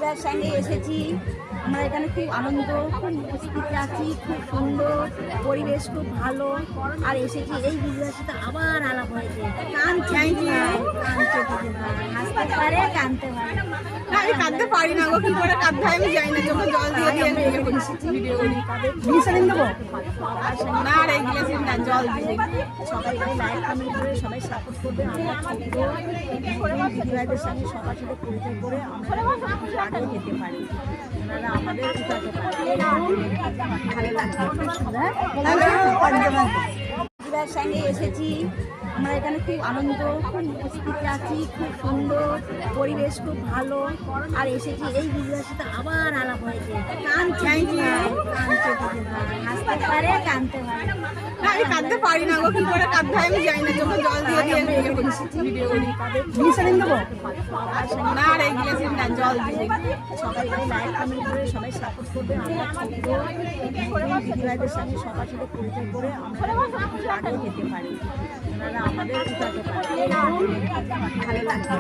দিদার সঙ্গে এসেছি। আমরা এখানে খুব আনন্দ, খুব উপস্থিত আছি, খুব সুন্দর পরিবেশ, খুব ভালো। আর এসেছি এই দিদিদার সাথে আবার আলাপ হয়েছে। কাঁদছে দিদিভাই, কাঁদছে দিদিভাই, হাসতে পারে, কাঁদতে পারে। না আমি কাঁদতে পারি না গো, কি করে কাঁদতে হয় আমি জানি না। চোখে জল দিয়ে দিয়ে ভিডিও করছি, ভিডিও করি। গ্লিসারিন দেবো? না আর এই গ্লাসের না, জল দিয়ে। সবাই লাইক কমেন্ট করে সবাই সাপোর্ট করবে। আমরা ছোট দিদিভাইদের সঙ্গে সবার সাথে পরিচয় করে আমরা আগে যেতে পারি। ওনারা আমাদের উঠাতে পারে, ভালো লাগবে। দিদিভাইয়ের সঙ্গে এসেছি। আমরা এখানে খুব আনন্দ, খুব উপস্থিত আছি, খুব সুন্দর পরিবেশ, খুব ভালো। আর এসেছি এই দিদিভাইয়ের সাথে আবার আলাপ হয়েছে। কাঁদছে দিদিভাই, কাঁদছে দিদিভাই, হাসতে পারে, কাঁদতে পারে। না আমি কাঁদতে পারি না গো, কি করে কাঁদতে হয় আমি জানি না। চোখে জল দিয়ে দিয়ে ভিডিও করছি, ভিডিও করি। গ্লিসারিন দেবো? না আর এই গ্লাসের না, জল দিয়ে। সবাই লাইক কমেন্ট করে সবাই সাপোর্ট করবে। আমরা ছোট দিদিভাইদের সঙ্গে সবার সাথে পরিচয় করে আমরা আগে যেতে পারি। ওনারা আমাদের উঠাতে পারে, ভালো লাগবে।